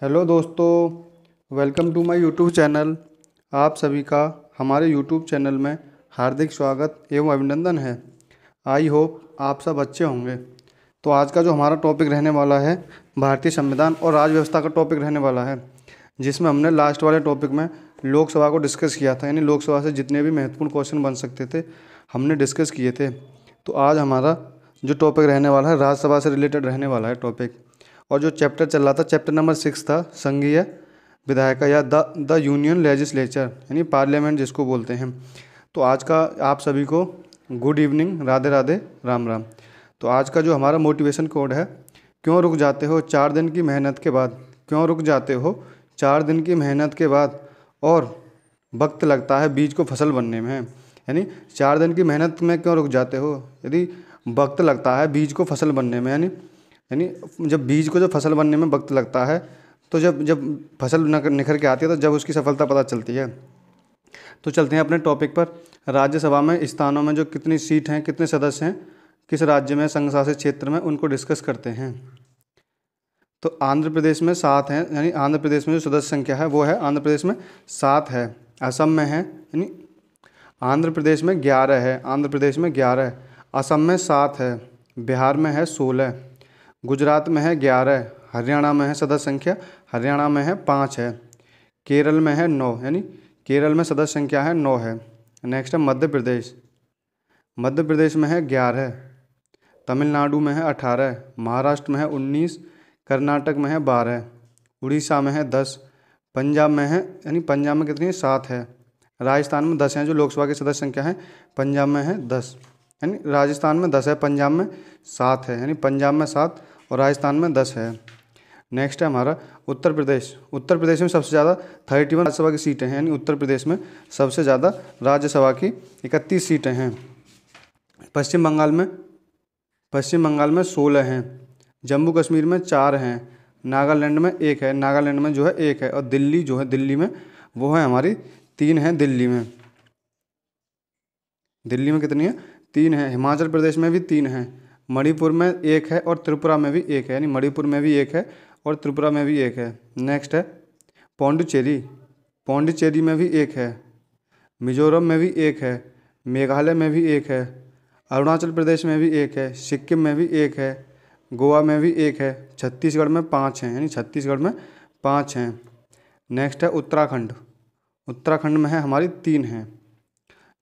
Hello दोस्तों, welcome to my YouTube channel. आप सभी का हमारे यूट्यूब चैनल में हार्दिक स्वागत एवं अभिनंदन है। आई होप आप सब अच्छे होंगे। तो आज का जो हमारा टॉपिक रहने वाला है भारतीय संविधान और राज्य व्यवस्था का टॉपिक रहने वाला है, जिसमें हमने लास्ट वाले टॉपिक में लोकसभा को डिस्कस किया था। यानी लोकसभा से जितने भी महत्वपूर्ण क्वेश्चन बन सकते थे हमने डिस्कस किए थे। तो आज हमारा जो टॉपिक रहने वाला है राज्यसभा से रिलेटेड रहने वाला है टॉपिक। और जो चैप्टर चल रहा था, चैप्टर नंबर 6 था संघीय विधायिका या द यूनियन लेजिस्लेचर, यानी पार्लियामेंट जिसको बोलते हैं। तो आज का आप सभी को गुड इवनिंग, राधे राधे, राम राम। तो आज का जो हमारा मोटिवेशन कोड है, क्यों रुक जाते हो 4 दिन की मेहनत के बाद, क्यों रुक जाते हो 4 दिन की मेहनत के बाद और वक्त लगता है बीज को फसल बनने में। यानी 4 दिन की मेहनत में क्यों रुक जाते हो यदि वक्त लगता है बीज को फसल बनने में। यानी जब बीज को फसल बनने में वक्त लगता है तो जब जब फसल निखर के आती है तो जब उसकी सफलता पता चलती है। तो चलते हैं अपने टॉपिक पर। राज्यसभा में स्थानों में जो कितनी सीट हैं, कितने सदस्य हैं, किस राज्य में, संघ शासित क्षेत्र में, उनको डिस्कस करते हैं। तो आंध्र प्रदेश में 7 हैं, यानी आंध्र प्रदेश में जो सदस्य संख्या है वो है, आंध्र प्रदेश में 7 है। असम में है, यानी आंध्र प्रदेश में 11 है, आंध्र प्रदेश में 11 है। असम में 7 है, बिहार में है 16, गुजरात में है 11, हरियाणा में है सदस्य संख्या, हरियाणा में है 5 है, केरल में है 9, यानी केरल में सदस्य संख्या है 9 है। नेक्स्ट है मध्य प्रदेश, मध्य प्रदेश में है 11, तमिलनाडु में है 18, महाराष्ट्र में है 19, कर्नाटक में है 12, उड़ीसा में है 10, पंजाब में है, यानी पंजाब में कितनी है, 7 है, राजस्थान में 10 हैं जो लोकसभा की सदस्य संख्या है, पंजाब में है 10, यानी राजस्थान में 10 है, पंजाब में 7 है, यानी पंजाब में 7 और राजस्थान में 10 है। नेक्स्ट है हमारा उत्तर प्रदेश। उत्तर प्रदेश में सबसे ज़्यादा 31 राज्यसभा की सीटें हैं, यानी उत्तर प्रदेश में सबसे ज़्यादा राज्यसभा की 31 सीटें हैं। पश्चिम बंगाल में 16 हैं, जम्मू कश्मीर में 4 हैं, नागालैंड में 1 है, नागालैंड में जो है 1 है, और दिल्ली जो है, दिल्ली में वो है हमारी 3 है। दिल्ली में कितनी है, 3 है। हिमाचल प्रदेश में भी 3 है, मणिपुर में 1 है और त्रिपुरा में भी 1 है, यानी मणिपुर में भी 1 है और त्रिपुरा में भी 1 है। नेक्स्ट है पौंडीचेरी में भी 1 है, मिजोरम में भी 1 है, मेघालय में भी 1 है, अरुणाचल प्रदेश में भी 1 है, सिक्किम में भी 1 है, गोवा में भी 1 है, छत्तीसगढ़ में 5 हैं, यानी छत्तीसगढ़ में 5 हैं। नेक्स्ट है उत्तराखंड में है हमारी 3 हैं।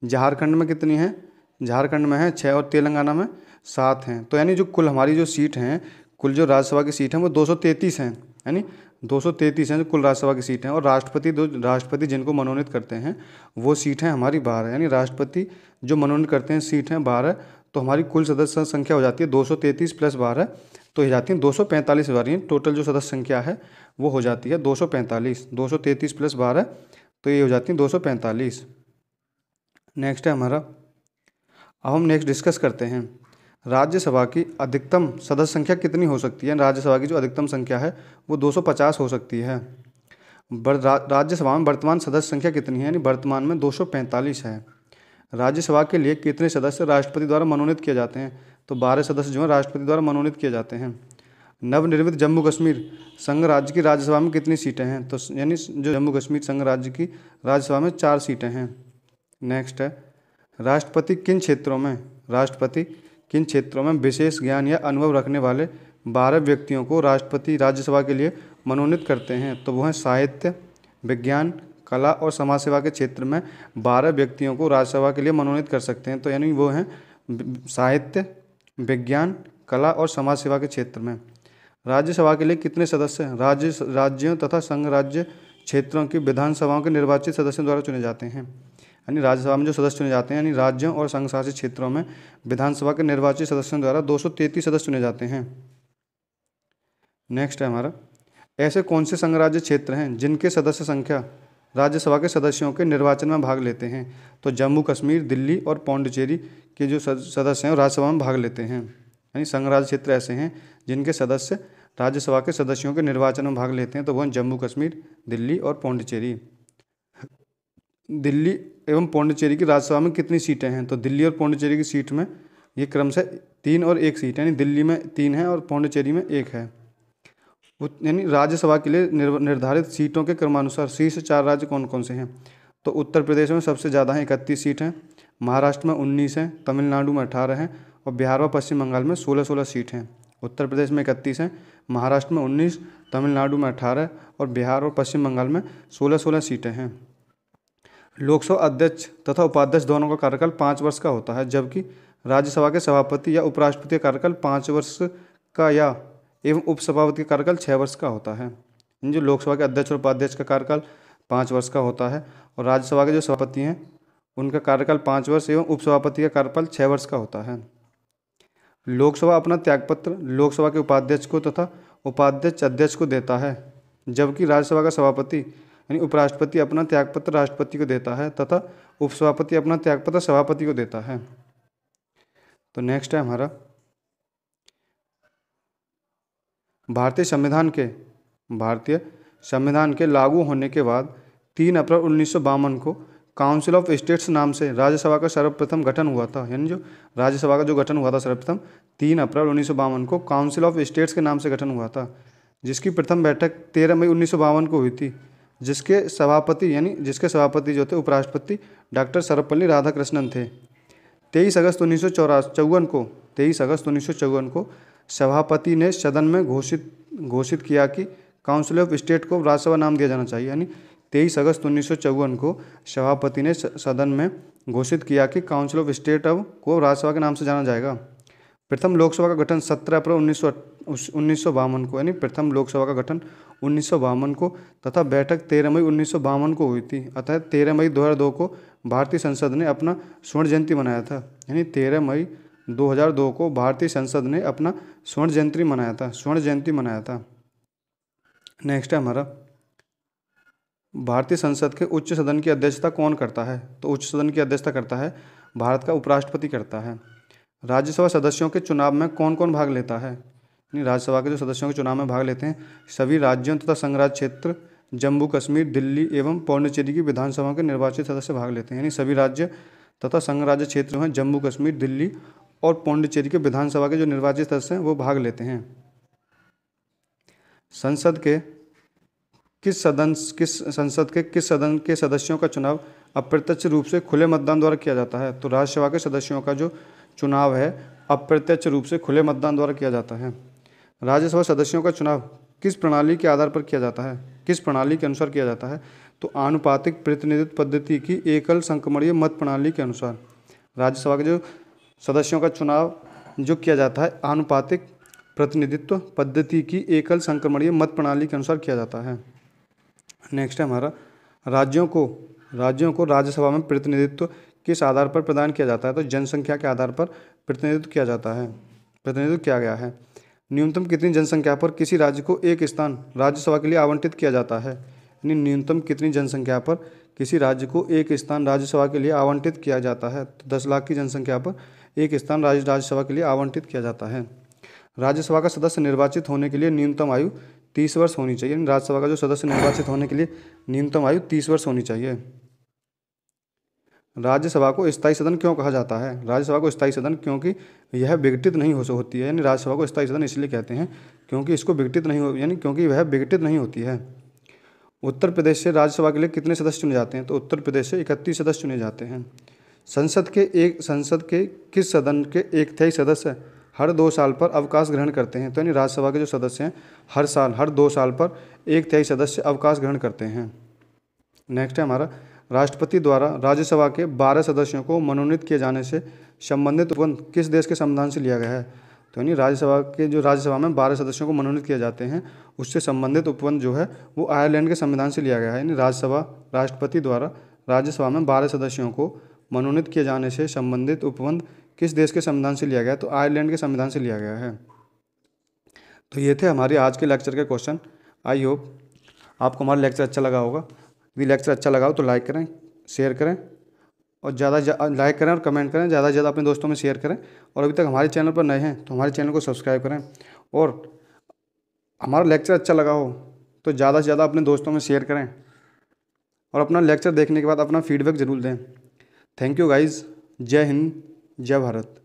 झारखंड में कितनी है, झारखंड में है 6 और तेलंगाना में 7 हैं। तो यानी जो कुल हमारी जो सीट हैं, कुल जो राज्यसभा की सीट हैं वो 233 हैं, यानी 233 हैं जो कुल राज्यसभा की सीट हैं। और राष्ट्रपति जिनको मनोनीत करते हैं वो सीट हैं हमारी 12, यानी राष्ट्रपति जो मनोनीत करते हैं सीट हैं 12। तो हमारी कुल सदस्य संख्या हो जाती है 233 + 12, तो हो जाती है 245 हो रही है। टोटल जो सदस्य संख्या है वो हो जाती है 245, 233 + 12, तो ये हो जाती है 245। नेक्स्ट है हमारा, अब हम नेक्स्ट डिस्कस करते हैं राज्यसभा की अधिकतम सदस्य संख्या कितनी हो सकती है। राज्यसभा की जो अधिकतम संख्या है वो 250 हो सकती है। राज्यसभा में वर्तमान सदस्य संख्या कितनी है, यानी वर्तमान में 245 है। राज्यसभा के लिए कितने सदस्य राष्ट्रपति द्वारा मनोनीत किए जाते हैं, तो 12 सदस्य जो हैं राष्ट्रपति द्वारा मनोनीत किए जाते हैं। नवनिर्मित जम्मू कश्मीर संघ राज्य की राज्यसभा में कितनी सीटें हैं, तो यानी जो जम्मू कश्मीर संघ राज्य की राज्यसभा में 4 सीटें हैं। नेक्स्ट है राष्ट्रपति किन क्षेत्रों में विशेष ज्ञान या अनुभव रखने वाले 12 व्यक्तियों को राष्ट्रपति राज्यसभा के लिए मनोनीत करते हैं, तो वो हैं साहित्य, विज्ञान, कला और समाज सेवा के क्षेत्र में 12 व्यक्तियों को राज्यसभा के लिए मनोनीत कर सकते हैं। तो यानी वो हैं साहित्य, विज्ञान, कला और समाज सेवा के क्षेत्र में। राज्यसभा के लिए कितने सदस्य राज्यों तथा संघ राज्य क्षेत्रों की विधानसभाओं के निर्वाचित सदस्यों द्वारा चुने जाते हैं। यानी राज्यसभा में जो सदस्य चुने जाते हैं, यानी राज्यों और संघ शासित क्षेत्रों में विधानसभा के निर्वाचित सदस्यों द्वारा 233 सदस्य चुने जाते हैं। नेक्स्ट है हमारा, ऐसे कौन से संघ राज्य क्षेत्र हैं जिनके सदस्य संख्या राज्यसभा के सदस्यों के निर्वाचन में भाग लेते हैं, तो जम्मू कश्मीर, दिल्ली और पौंडीचेरी के जो सदस्य हैं राज्यसभा में भाग लेते हैं। यानी संघ राज्य क्षेत्र ऐसे हैं जिनके सदस्य राज्यसभा के सदस्यों के निर्वाचन में भाग लेते हैं, तो वह जम्मू कश्मीर, दिल्ली और पौंडीचेरी। दिल्ली एवं पौंडीचेरी की राज्यसभा में कितनी सीटें हैं, तो दिल्ली और पौंडीचेरी की सीट में ये क्रम से 3 और 1 सीट है, यानी दिल्ली में 3 है और पौंडीचेरी में 1 है। यानी राज्यसभा के लिए निर्धारित सीटों के क्रमानुसार शीर्ष 4 राज्य कौन कौन से हैं? तो उत्तर प्रदेश में सबसे ज़्यादा हैं, 31 सीट हैं। महाराष्ट्र में 19 हैं, तमिलनाडु में 18 हैं और बिहार व पश्चिम बंगाल में 16-16 सीट हैं। उत्तर प्रदेश में 31 हैं, महाराष्ट्र में 19, तमिलनाडु में 18 और बिहार और पश्चिम बंगाल में 16-16 सीटें हैं। लोकसभा अध्यक्ष तथा उपाध्यक्ष दोनों का कार्यकाल 5 वर्ष का होता है, जबकि राज्यसभा के सभापति या उपराष्ट्रपति का कार्यकाल 5 वर्ष का या एवं उपसभापति का कार्यकाल 6 वर्ष का होता है। जो लोकसभा के अध्यक्ष और उपाध्यक्ष का कार्यकाल 5 वर्ष का होता है और राज्यसभा के जो सभापति हैं उनका कार्यकाल 5 वर्ष एवं उपसभापति का कार्यकाल 6 वर्ष का होता है। लोकसभा अपना त्यागपत्र लोकसभा के उपाध्यक्ष को तथा उपाध्यक्ष अध्यक्ष को देता है, जबकि राज्यसभा का सभापति यानी उपराष्ट्रपति अपना त्यागपत्र राष्ट्रपति को देता है तथा उपसभापति अपना त्यागपत्र सभापति को देता है। तो नेक्स्ट है हमारा भारतीय संविधान के लागू होने के बाद 3 अप्रैल 1952 को काउंसिल ऑफ स्टेट्स नाम से राज्यसभा का सर्वप्रथम गठन हुआ था। यानी जो राज्यसभा का जो गठन हुआ था सर्वप्रथम 3 अप्रैल 1952 को काउंसिल ऑफ स्टेट्स के नाम से गठन हुआ था, जिसकी प्रथम बैठक 13 मई 1952 को हुई थी, जिसके सभापति जो थे उपराष्ट्रपति डॉक्टर सर्वपल्ली राधाकृष्णन थे। 23 अगस्त 1954 को सभापति ने सदन में घोषित किया कि काउंसिल ऑफ स्टेट को राज्यसभा नाम दिया जाना चाहिए। यानी 23 अगस्त 1954 को सभापति ने सदन में घोषित किया कि काउंसिल ऑफ स्टेट को राज्यसभा के नाम से जाना जाएगा। प्रथम लोकसभा का गठन 17 अप्रैल 1952 को, यानी प्रथम लोकसभा का गठन 1952 को तथा बैठक 13 मई 1952 को हुई थी। अतः 13 मई 2002 को भारतीय संसद ने अपना स्वर्ण जयंती मनाया था। यानी 13 मई 2002 को भारतीय संसद ने अपना स्वर्ण जयंती मनाया था। नेक्स्ट है हमारा भारतीय संसद के उच्च सदन की अध्यक्षता कौन करता है? तो उच्च सदन की अध्यक्षता करता है भारत का उपराष्ट्रपति करता है। राज्यसभा सदस्यों के चुनाव में कौन कौन भाग लेता है? यानी राज्यसभा के जो सदस्यों के चुनाव में भाग लेते हैं सभी राज्यों तथा संघराज्य क्षेत्र, जम्मू कश्मीर, दिल्ली एवं पौंडीचेरी की विधानसभाओं के निर्वाचित सदस्य भाग लेते हैं। यानी सभी राज्य तथा संघराज्य क्षेत्र हैं, जम्मू कश्मीर, दिल्ली और पौंडीचेरी के विधानसभा के जो निर्वाचित सदस्य हैं वो भाग लेते हैं। संसद के किस सदन के सदस्यों का चुनाव अप्रत्यक्ष रूप से खुले मतदान द्वारा किया जाता है? तो राज्यसभा के सदस्यों का जो चुनाव है अप्रत्यक्ष रूप से खुले मतदान द्वारा किया जाता है। राज्यसभा सदस्यों का चुनाव किस प्रणाली के आधार पर किया जाता है? किस प्रणाली के अनुसार किया जाता है? तो आनुपातिक प्रतिनिधित्व पद्धति की एकल संक्रमणीय मत प्रणाली के अनुसार राज्यसभा के जो सदस्यों का चुनाव जो किया जाता है आनुपातिक प्रतिनिधित्व पद्धति की एकल संक्रमणीय मत प्रणाली के अनुसार किया जाता है। नेक्स्ट है हमारा राज्यों को राज्यसभा में प्रतिनिधित्व किस आधार पर प्रदान किया जाता है? तो जनसंख्या के आधार पर प्रतिनिधित्व किया गया है। न्यूनतम कितनी जनसंख्या पर किसी राज्य को एक स्थान राज्यसभा के लिए आवंटित किया जाता है? यानी न्यूनतम कितनी जनसंख्या पर किसी राज्य को एक स्थान राज्यसभा के लिए आवंटित किया जाता है? तो 10 लाख की जनसंख्या पर एक स्थान राज्यसभा के लिए आवंटित किया जाता है। राज्यसभा का सदस्य निर्वाचित होने के लिए न्यूनतम आयु 30 वर्ष होनी चाहिए। राज्यसभा का जो सदस्य निर्वाचित होने के लिए न्यूनतम आयु 30 वर्ष होनी चाहिए। राज्यसभा को स्थायी सदन क्यों कहा जाता है? राज्यसभा को स्थायी सदन क्योंकि यह विघटित नहीं होती है। यानी राज्यसभा को स्थायी सदन इसलिए कहते हैं क्योंकि क्योंकि वह विघटित नहीं होती है। उत्तर प्रदेश से राज्यसभा के लिए कितने सदस्य चुने जाते हैं? तो उत्तर प्रदेश से 31 सदस्य चुने जाते हैं। संसद के किस सदन के एक तिहाई सदस्य हर 2 साल पर अवकाश ग्रहण करते हैं? तो यानी राज्यसभा के जो सदस्य हैं हर 2 साल पर एक तिहाई सदस्य अवकाश ग्रहण करते हैं। नेक्स्ट है हमारा राष्ट्रपति द्वारा राज्यसभा के 12 सदस्यों को मनोनीत किए जाने से संबंधित उपबंध किस देश के संविधान से लिया गया है? तो यानी राज्यसभा में 12 सदस्यों को मनोनीत किए जाते हैं उससे संबंधित उपबंध जो है वो आयरलैंड के संविधान से लिया गया है। यानी राष्ट्रपति द्वारा राज्यसभा में 12 सदस्यों को मनोनीत किए जाने से संबंधित उपबंध किस देश के संविधान से लिया गया है? तो आयरलैंड के संविधान से लिया गया है। तो ये थे हमारे आज के लेक्चर के क्वेश्चन। आई होप आपको हमारा लेक्चर अच्छा लगा होगा। यदि लेक्चर अच्छा लगा हो तो लाइक करें, शेयर करें और लाइक करें और कमेंट करें, ज़्यादा से ज़्यादा अपने दोस्तों में शेयर करें। और अभी तक हमारे चैनल पर नए हैं तो हमारे चैनल को सब्सक्राइब करें। और हमारा लेक्चर अच्छा लगा हो तो ज़्यादा से ज़्यादा अपने दोस्तों में शेयर करें और अपना लेक्चर देखने के बाद अपना फीडबैक ज़रूर दें। Thank you guys. जय हिंद, जय भारत।